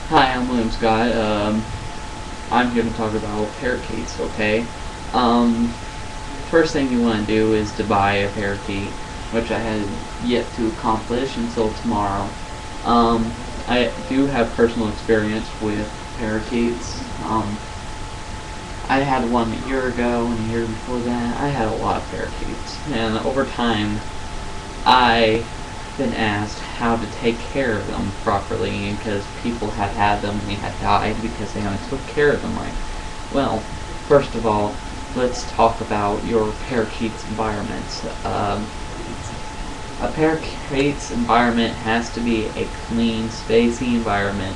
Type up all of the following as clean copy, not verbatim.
Hi, I'm William Scott. I'm here to talk about parakeets, okay? Um, First thing you want to do is to buy a parakeet, which I had yet to accomplish until tomorrow. I do have personal experience with parakeets. I had one a year ago, and a year before that, I had a lot of parakeets. And over time, I've been asked how to take care of them properly because people have had them and they had died because they haven't took care of them right. Well, first of all, let's talk about your parakeet's environment. A parakeet's environment has to be a clean, spacey environment.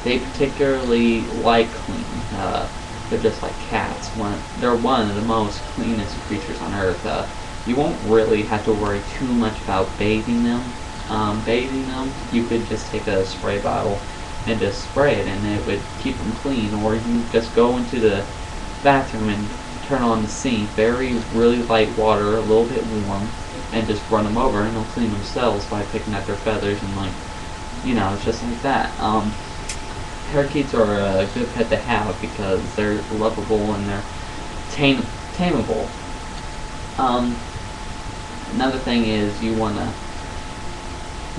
They particularly like clean. They're just like cats. They're one of the most cleanest creatures on earth. You won't really have to worry too much about bathing them. You could just take a spray bottle and just spray it, and it would keep them clean. Or you just go into the bathroom and turn on the sink, really light water, a little bit warm, and just run them over, and they'll clean themselves by picking at their feathers and it's just like that. Parakeets are a good pet to have because they're lovable and they're tameable. Another thing is you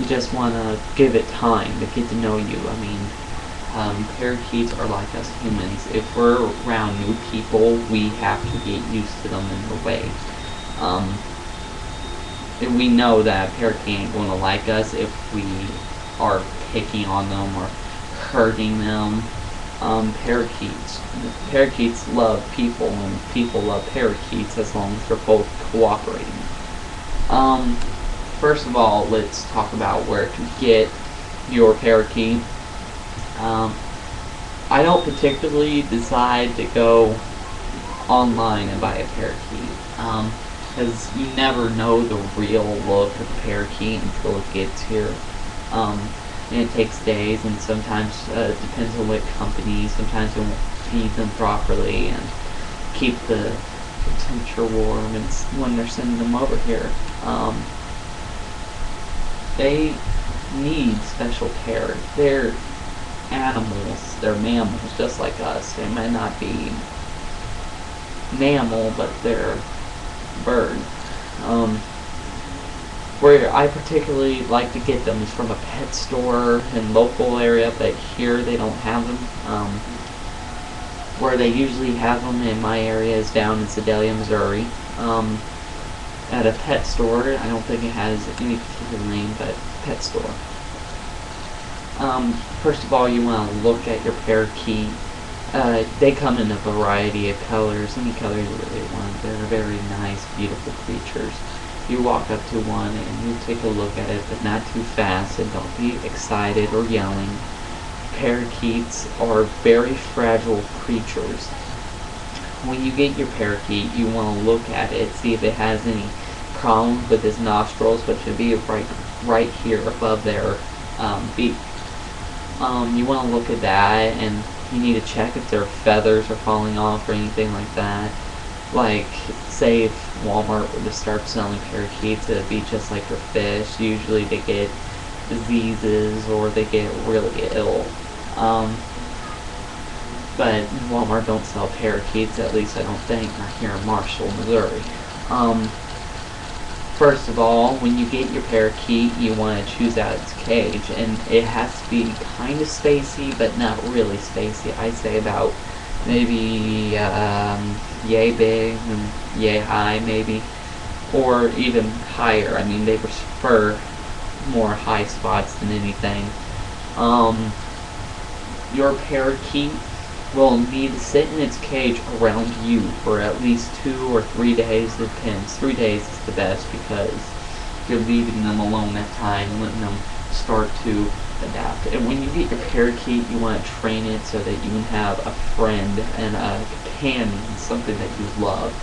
just wanna give it time to get to know you. I mean, parakeets are like us humans. If we're around new people, we have to get used to them in a way. And we know that a parakeet ain't gonna like us if we are picking on them or hurting them. Parakeets love people, and people love parakeets as long as they're both cooperating. First of all, let's talk about where to get your parakeet. I don't particularly decide to go online and buy a parakeet, because you never know the real look of a parakeet until it gets here. And it takes days, and sometimes it depends on what company. Sometimes they won't feed them properly and keep the temperature warm, and when they're sending them over here, they need special care. They're animals. They're mammals, just like us. They might not be mammal, but they're bird. Where I particularly like to get them is from a pet store in local area, but here they don't have them. Where they usually have them in my area is down in Sedalia, Missouri. At a pet store. I don't think it has any particular name, but pet store. First of all, you want to look at your parakeet. They come in a variety of colors, any color you really want. They're very nice, beautiful creatures. You walk up to one and you take a look at it, but not too fast, and don't be excited or yelling. Parakeets are very fragile creatures. When you get your parakeet, you want to look at it, see if it has any problems with its nostrils, which should be right here above their beak. You want to look at that, and you need to check if their feathers are falling off or anything like that. Like, say if Walmart were to start selling parakeets, it'd be just like your fish. Usually they get diseases or they get really ill. But Walmart don't sell parakeets, at least I don't think, not here in Marshall, Missouri. First of all, when you get your parakeet, you want to choose out its cage, and it has to be kind of spacey, but not really spacey. I'd say about maybe yay big and yay high, maybe, or even higher. I mean, they prefer more high spots than anything. Your parakeet will need to sit in its cage around you for at least 2 or 3 days. It depends. 3 days is the best because you're leaving them alone that time and letting them start to adapt. And when you get your parakeet, you want to train it so that you can have a friend and a companion, something that you love.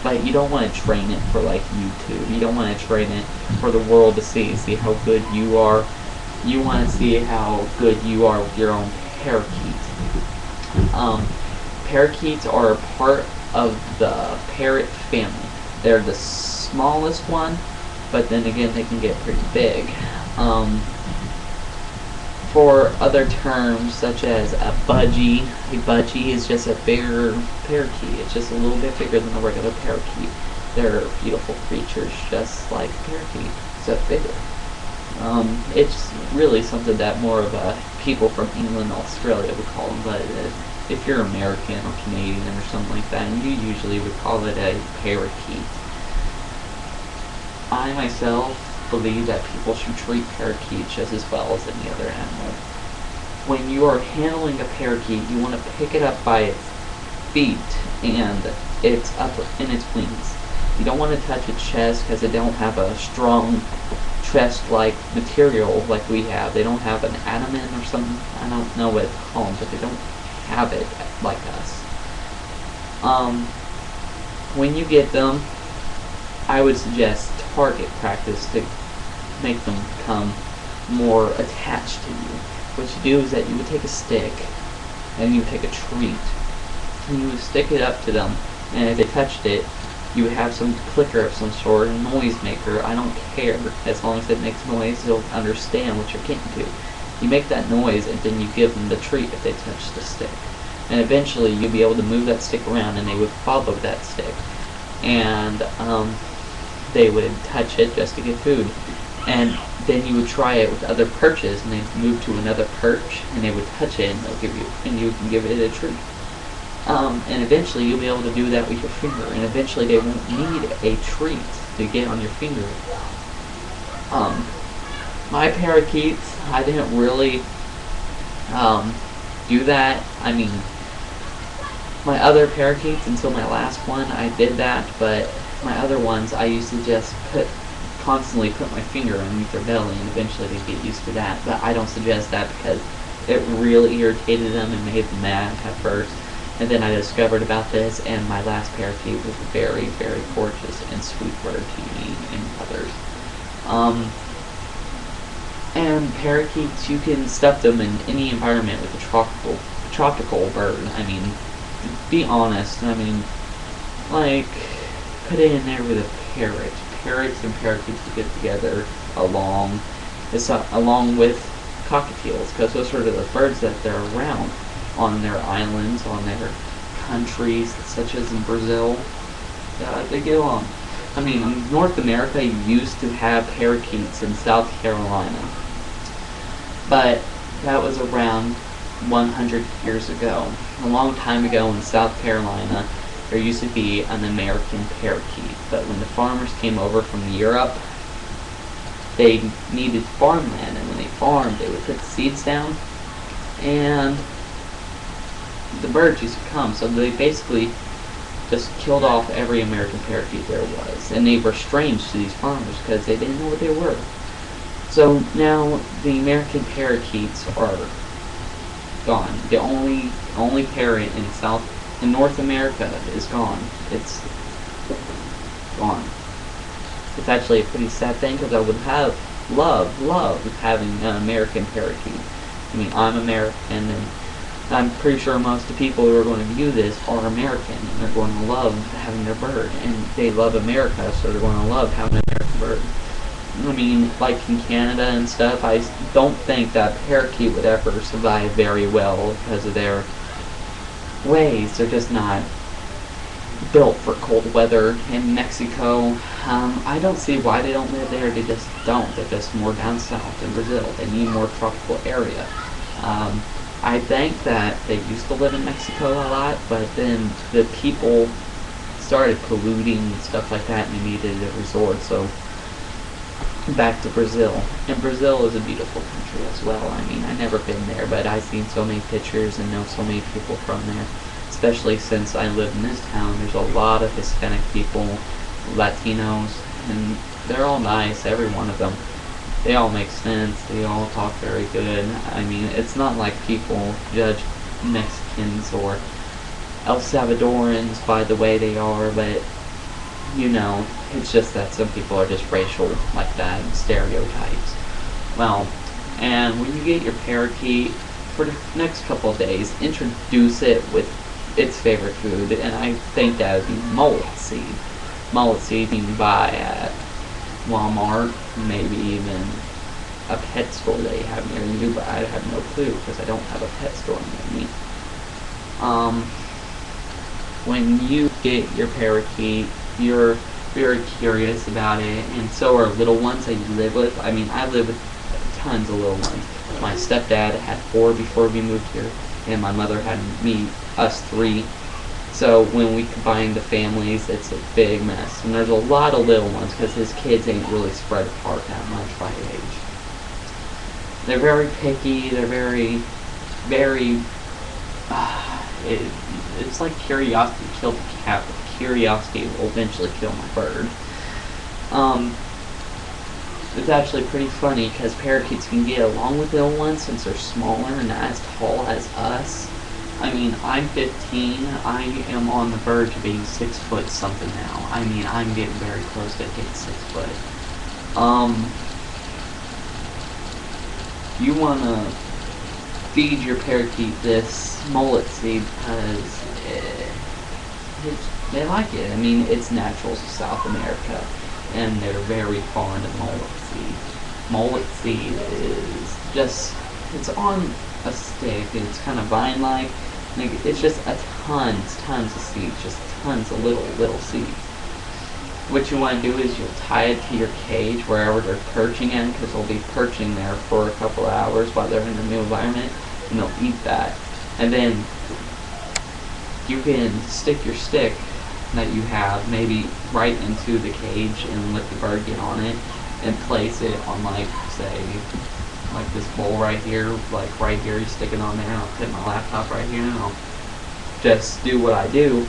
But you don't want to train it for like YouTube. You don't want to train it for the world to see how good you are. You want to see how good you are with your own parakeet. Parakeets are a part of the parrot family. They're the smallest one, but then again they can get pretty big. for other terms such as a budgie. A budgie is just a bigger parakeet. It's just a little bit bigger than a regular parakeet. They're beautiful creatures, just like a parakeet, except bigger. It's really something that more of people from England, Australia would call them, but if you're American or Canadian or something like that, you usually would call it a parakeet. I myself believe that people should treat parakeets just as well as any other animal. When you are handling a parakeet, you want to pick it up by its feet and its upper and its wings. You don't want to touch its chest because they don't have a strong chest-like material like we have. They don't have an adamant or something. I don't know what it's called, but they don't have it like us. When you get them, I would suggest target practice to make them become more attached to you. What you do is that you would take a stick and you would take a treat and you would stick it up to them, and if they touched it, you would have some clicker of some sort, a noise maker. I don't care, as long as it makes noise, they'll understand what you're getting to. You make that noise and then you give them the treat if they touch the stick. And eventually you'll be able to move that stick around and they would follow that stick. And they would touch it just to get food. And then you would try it with other perches and they'd move to another perch and they would touch it and they'll give you, and you can give it a treat. And eventually you'll be able to do that with your finger, and eventually they won't need a treat to get on your finger. My parakeets, I didn't really do that. I mean, my other parakeets, until my last one, I did that, but my other ones, I used to just constantly put my finger underneath their belly, and eventually they get used to that. But I don't suggest that because it really irritated them and made them mad at first. And then I discovered about this, and my last parakeet was a very, very gorgeous and sweet bird to me and others. And parakeets, you can stuff them in any environment with a tropical bird. I mean, be honest. I mean, like, put it in there with a parrot. Parrots and parakeets will get together along with cockatiels, because those are the birds that they're around on their islands, on their countries, such as in Brazil. They get along. I mean, in North America, you used to have parakeets in South Carolina, but that was around 100 years ago. A long time ago in South Carolina, there used to be an American parakeet, but when the farmers came over from Europe, they needed farmland, and when they farmed, they would put the seeds down, and the birds used to come, so they basically just killed off every American parakeet there was, and they were strange to these farmers because they didn't know what they were. So now the American parakeets are gone. The only parrot in North America is gone. It's gone. It's actually a pretty sad thing because I would have loved having an American parakeet. I mean, I'm American, and I'm pretty sure most of the people who are going to view this are American, and they're going to love having their bird, and they love America, so they're going to love having an American bird. I mean, like in Canada and stuff, I don't think that parakeet would ever survive very well because of their ways. They're just not built for cold weather. In Mexico, I don't see why they don't live there. They just don't. They're just more down south in Brazil. They need more tropical area. I think that they used to live in Mexico a lot, but then the people started polluting and stuff like that, and they needed a resort, so back to Brazil. And Brazil is a beautiful country as well. I mean, I've never been there, but I've seen so many pictures and know so many people from there, especially since I live in this town. There's a lot of Hispanic people, Latinos, and they're all nice, every one of them. They all make sense. They all talk very good. I mean, it's not like people judge Mexicans or El Salvadorans by the way they are, but, you know, it's just that some people are just racial like that and stereotypes. Well, and when you get your parakeet, for the next couple of days, introduce it with its favorite food, and I think that would be mullet seed. Mullet seed you can buy at Walmart, maybe even a pet store they have near you, but I have no clue because I don't have a pet store near me. When you get your parakeet, you're very curious about it, and so are little ones that you live with. I mean, I live with tons of little ones. My stepdad had 4 before we moved here, and my mother had us 3. So when we combine the families, it's a big mess. And there's a lot of little ones because his kids ain't really spread apart that much by age. They're very picky. They're very. It's like curiosity killed the cat, but curiosity will eventually kill my bird. It's actually pretty funny because parakeets can get along with little ones since they're smaller and not as tall as us. I mean, I'm 15. I am on the verge of being 6 foot something now. I mean, I'm getting very close to hitting 6 foot. You want to feed your parakeet this mullet seed because they like it. I mean, it's natural to South America, and they're very fond of mullet seed. Mullet seed is just, it's on a stick, and it's kind of vine-like. It's just tons of seeds, just tons of little seeds. What you want to do is you'll tie it to your cage wherever they're perching in, because they'll be perching there for a couple of hours while they're in a new environment, and they'll eat that. And then you can stick your stick that you have maybe right into the cage and let the bird get on it, and place it on, like, say, like this bowl right here, like right here, you stick it on there, and I'll put my laptop right here, and I'll just do what I do,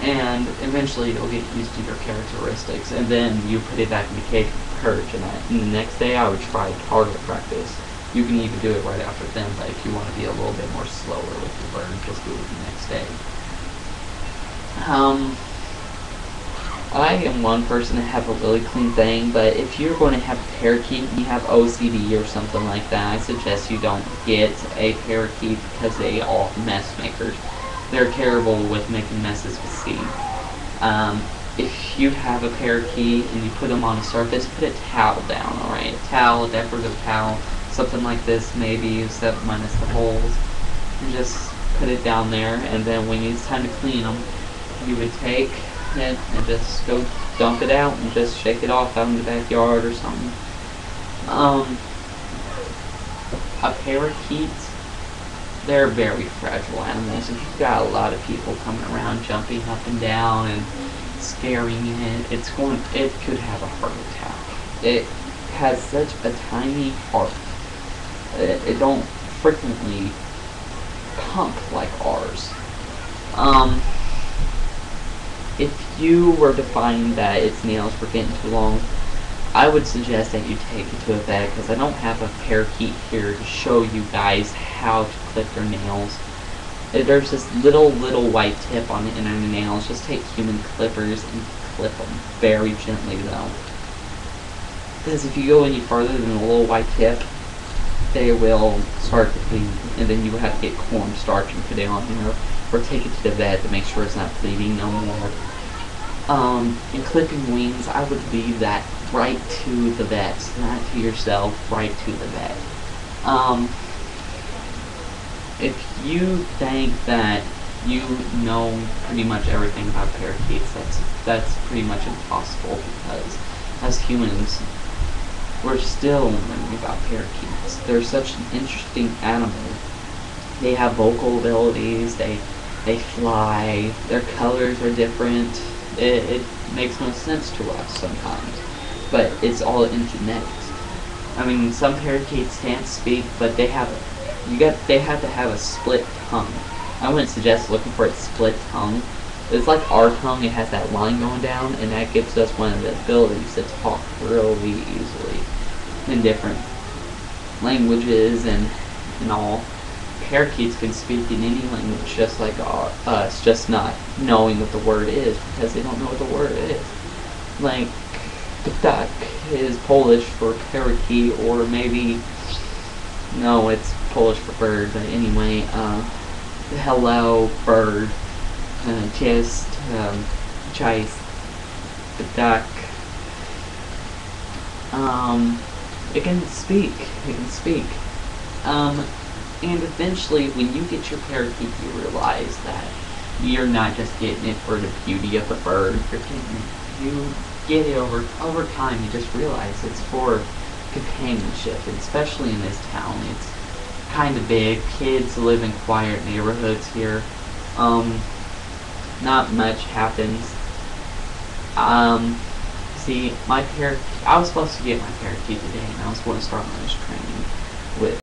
and eventually it'll get used to your characteristics, and then you put it back in the cage and perch, and the next day I would try target practice. You can even do it right after then, but if you want to be a little bit more slower with your bird, just do it the next day. I am one person to have a really clean thing, but if you're going to have a parakeet and you have OCD or something like that, I suggest you don't get a parakeet because they are mess makers. They're terrible with making messes with seed. If you have a parakeet and you put them on a surface, put a towel down, alright? A towel, a decorative towel, something like this maybe, except minus the holes. And just put it down there, and then when it's time to clean them, you would take it and just go dump it out and just shake it off out in the backyard or something. A parakeet, they're very fragile animals. If you've got a lot of people coming around jumping up and down and scaring it, it could have a heart attack. It has such a tiny heart. It don't frequently pump like ours. If you were to find that its nails were getting too long, I would suggest that you take it to a vet, because I don't have a parakeet here to show you guys how to clip their nails. There's this little white tip on the end of the nails. Just take human clippers and clip them very gently though, because if you go any further than the little white tip, they will start to bleed, and then you would have to get cornstarch and put it on here, or take it to the vet to make sure it's not bleeding no more. And clipping wings, I would leave that right to the vet, not to yourself, right to the vet. If you think that you know pretty much everything about parakeets, that's pretty much impossible, because as humans, we're still learning about parakeets. They're such an interesting animal. They have vocal abilities, they fly, their colors are different. It makes no sense to us sometimes, but it's all in genetics. I mean, some parakeets can't speak, but they have to have a split tongue. I wouldn't suggest looking for a split tongue. It's like our tongue, it has that line going down, and that gives us one of the abilities to talk really easily in different languages and all. Parakeets can speak in any language just like us, just not knowing what the word is, because they don't know what the word is. Like, ptak is Polish for parakeet, or maybe, no, it's Polish for bird, but anyway, hello, bird, cześć, ptak. It can speak. It can speak. And eventually, when you get your parakeet, you realize that you're not just getting it for the beauty of the bird. You're getting it. You get it over time. You just realize it's for companionship, and especially in this town. It's kind of big. Kids live in quiet neighborhoods here. Not much happens. See, my parakeet. I was supposed to get my parakeet today, and I was going to start on his training.